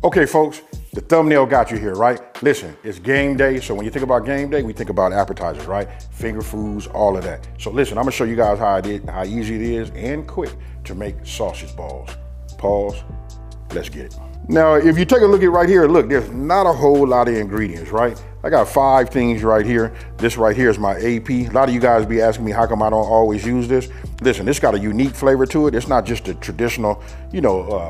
Okay, folks, the thumbnail got you here, right? Listen, it's game day, so when you think about game day, we think about appetizers, right? Finger foods, all of that. So listen, I'm gonna show you guys how easy it is and quick to make sausage balls. Pause, let's get it. Now, if you take a look at right here, look, there's not a whole lot of ingredients, right? I got 5 things right here. This right here is my AP. A lot of you guys be asking me how come I don't always use this. Listen, this got a unique flavor to it. It's not just a traditional,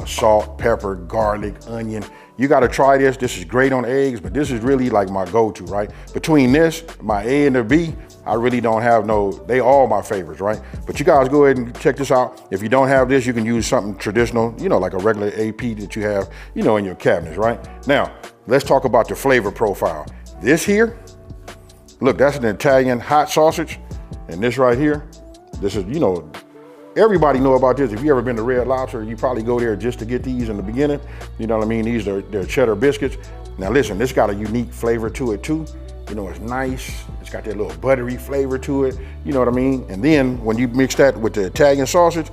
salt, pepper, garlic, onion. You got to try this. This is great on eggs, but this is really like my go-to, right? Between this, my A and the B, I really don't have they all my favorites, right? But you guys go ahead and check this out. If you don't have this, you can use something traditional, like a regular AP that you have, in your cabinets, right? Now, let's talk about the flavor profile. This here, look, that's an Italian hot sausage. And this right here, this is, everybody know about this. If you ever been to Red Lobster, you probably go there just to get these in the beginning. You know what I mean? They're cheddar biscuits. Now listen, this got a unique flavor to it too. It's nice. It's got that little buttery flavor to it. You know what I mean? And then when you mix that with the Italian sausage,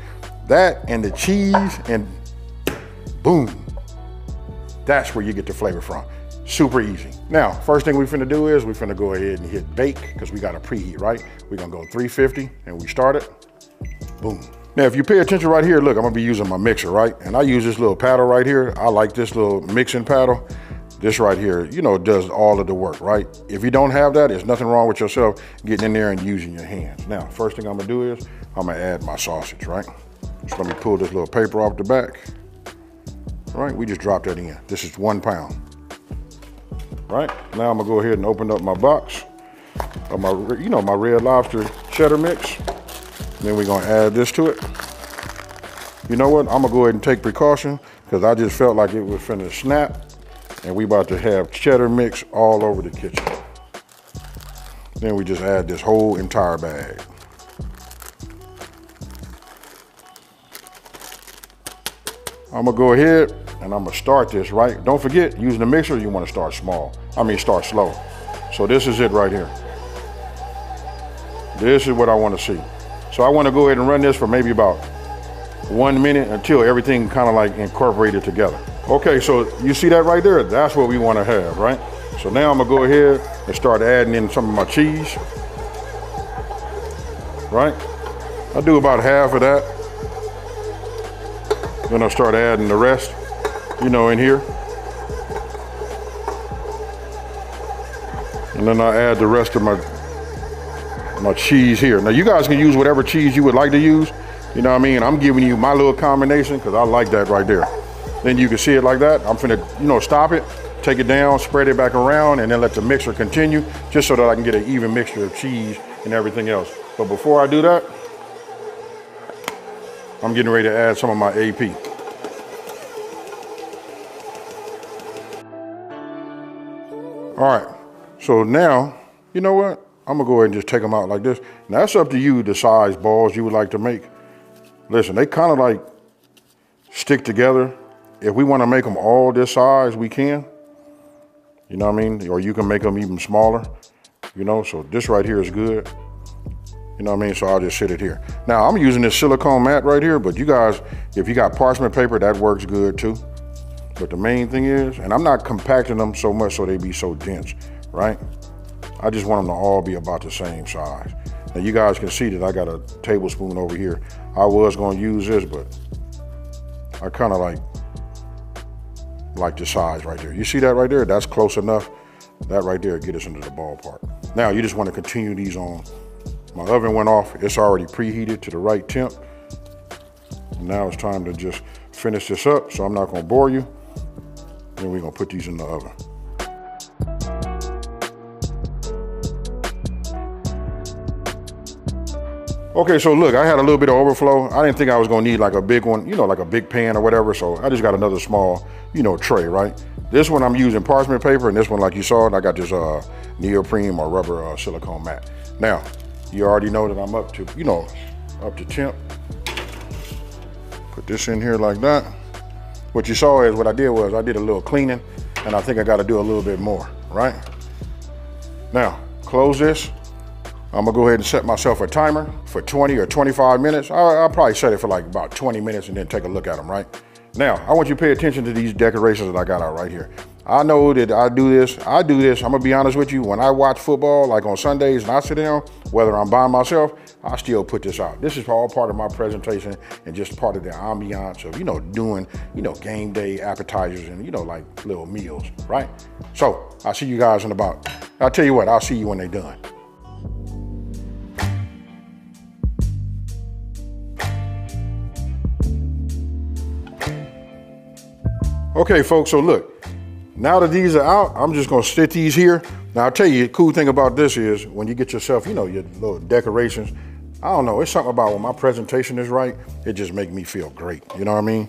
that and the cheese, and boom, that's where you get the flavor from. Super easy. Now, first thing we finna do is we finna go ahead and hit bake because we gotta preheat, right? We're gonna go 350 and we start it. Boom. Now, if you pay attention right here, look, I'm gonna be using my mixer, right? And I use this little paddle right here. I like this little mixing paddle. This right here, does all of the work, right? If you don't have that, there's nothing wrong with yourself getting in there and using your hands. Now, first thing I'm gonna do is I'm gonna add my sausage, right? So let me pull this little paper off the back. All right, we just dropped that in. This is 1 pound. Right, now I'm gonna go ahead and open up my box of my, my Red Lobster cheddar mix. Then we're gonna add this to it. You know what, I'm gonna go ahead and take precaution because I just felt like it was finna snap and we about to have cheddar mix all over the kitchen. Then we just add this whole entire bag. I'm gonna go ahead and I'm gonna start this, right? Don't forget, using the mixer, you wanna start start slow. So this is it right here. This is what I wanna see. So I wanna go ahead and run this for maybe about 1 minute until everything kind of like incorporated together. Okay, so you see that right there? That's what we wanna have, right? So now I'm gonna go ahead and start adding in some of my cheese, right? I'll do about half of that. Then I'll start adding the rest, in here. And then I'll add the rest of my cheese here. Now you guys can use whatever cheese you would like to use. You know what I mean? I'm giving you my little combination because I like that right there. Then you can see it like that. I'm finna, stop it, take it down, spread it back around, and then let the mixer continue just so that I can get an even mixture of cheese and everything else. But before I do that, I'm getting ready to add some of my AP. All right, so now, you know what? I'm gonna go ahead and just take them out like this. Now that's up to you, the size balls you would like to make. Listen, they kind of like stick together. If we wanna make them all this size, we can. You know what I mean? Or you can make them even smaller, so this right here is good. You know what I mean? So I'll just sit it here. Now I'm using this silicone mat right here, but you guys, if you got parchment paper, that works good too. But the main thing is, and I'm not compacting them so much so they be so dense, right? I just want them to all be about the same size. Now you guys can see that I got a tablespoon over here. I was gonna use this, but I kind of like the size right there. You see that right there? That's close enough. That right there get us into the ballpark. Now you just want to continue these on. My oven went off. It's already preheated to the right temp. Now it's time to just finish this up, so I'm not gonna bore you. Then we're gonna put these in the oven. Okay, so look, I had a little bit of overflow. I didn't think I was gonna need like a big one, like a big pan or whatever, so I just got another small, tray, right? This one I'm using parchment paper, and this one, like you saw, I got this neoprene or rubber silicone mat. Now, you already know that I'm up to temp. Put this in here like that. What you saw is what I did was I did a little cleaning, and I think I gotta do a little bit more, right? Now, close this. I'm gonna go ahead and set myself a timer for 20 or 25 minutes. I'll probably set it for like about 20 minutes and then take a look at them, right? Now, I want you to pay attention to these decorations that I got out right here. I know that I do this. I'm gonna be honest with you. When I watch football, like on Sundays and I sit down, whether I'm by myself, I still put this out. This is all part of my presentation and just part of the ambiance of, doing, game day appetizers and, like little meals, right? So I'll see you guys I'll tell you what, I'll see you when they're done. Okay, folks, so look. Now that these are out, I'm just gonna stick these here. Now I'll tell you, the cool thing about this is when you get yourself, your little decorations, I don't know, it's something about when my presentation is right, it just makes me feel great, you know what I mean?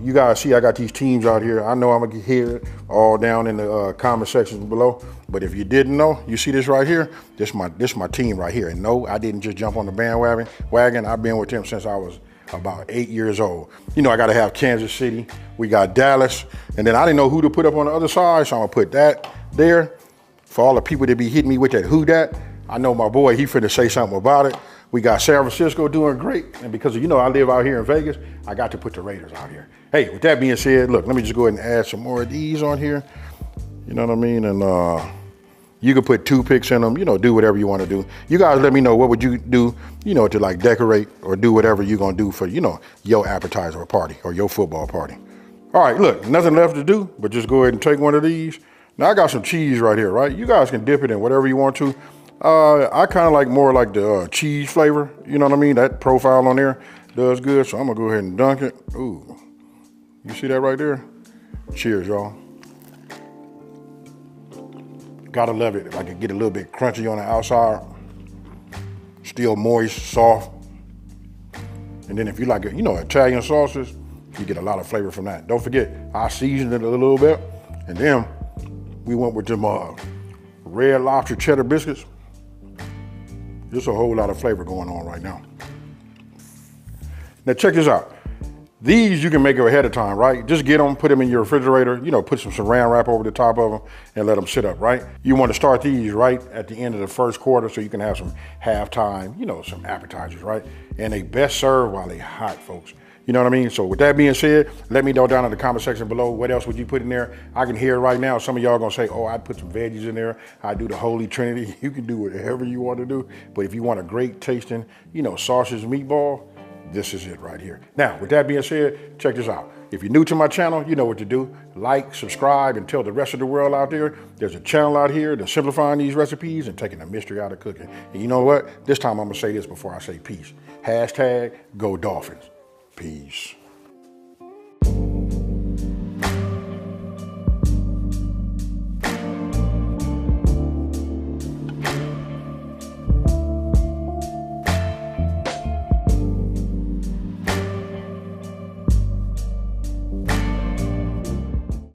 You guys see I got these teams out here. I know I'm gonna hear it all down in the comment sections below, but if you didn't know, you see this right here? This my team right here. And no, I didn't just jump on the bandwagon. I've been with them since I was about 8 years old. I gotta have Kansas City, we got Dallas, and then I didn't know who to put up on the other side, so I'm gonna put that there. For all the people that be hitting me with that who dat, I know my boy, he finna say something about it. We got San Francisco doing great, and because I live out here in Vegas, I got to put the Raiders out here. Hey, with that being said, look, let me just go ahead and add some more of these on here. You know what I mean? And you can put toothpicks in them, do whatever you want to do. You guys let me know what would you do, to like decorate or do whatever you're going to do for, your appetizer party or your football party. All right, look, nothing left to do, but just go ahead and take one of these. Now I got some cheese right here, right? You guys can dip it in whatever you want to. I kind of like more like the cheese flavor, you know what I mean? That profile on there does good, so I'm gonna go ahead and dunk it. Ooh, you see that right there? Cheers, y'all. Gotta love it. If I could get a little bit crunchy on the outside, still moist, soft. And then if you like it, Italian sauces, you get a lot of flavor from that. Don't forget, I seasoned it a little bit, and then we went with them Red Lobster cheddar biscuits. There's a whole lot of flavor going on right now. Now check this out. These you can make ahead of time, right? Just get them, put them in your refrigerator, put some saran wrap over the top of them and let them sit up, right? You want to start these right at the end of the first quarter so you can have some halftime, some appetizers, right? And they best serve while they hot, folks. You know what I mean? So with that being said, let me know down in the comment section below, what else would you put in there? I can hear right now, some of y'all gonna say, oh, I'd put some veggies in there. I'd do the Holy Trinity. You can do whatever you want to do. But if you want a great tasting, sausage meatball, this is it right here. Now, with that being said, check this out. If you're new to my channel, you know what to do. Like, subscribe, and tell the rest of the world out there, there's a channel out here that's simplifying these recipes and taking the mystery out of cooking. And you know what? This time I'm gonna say this before I say peace. #GoDolphins. Peace.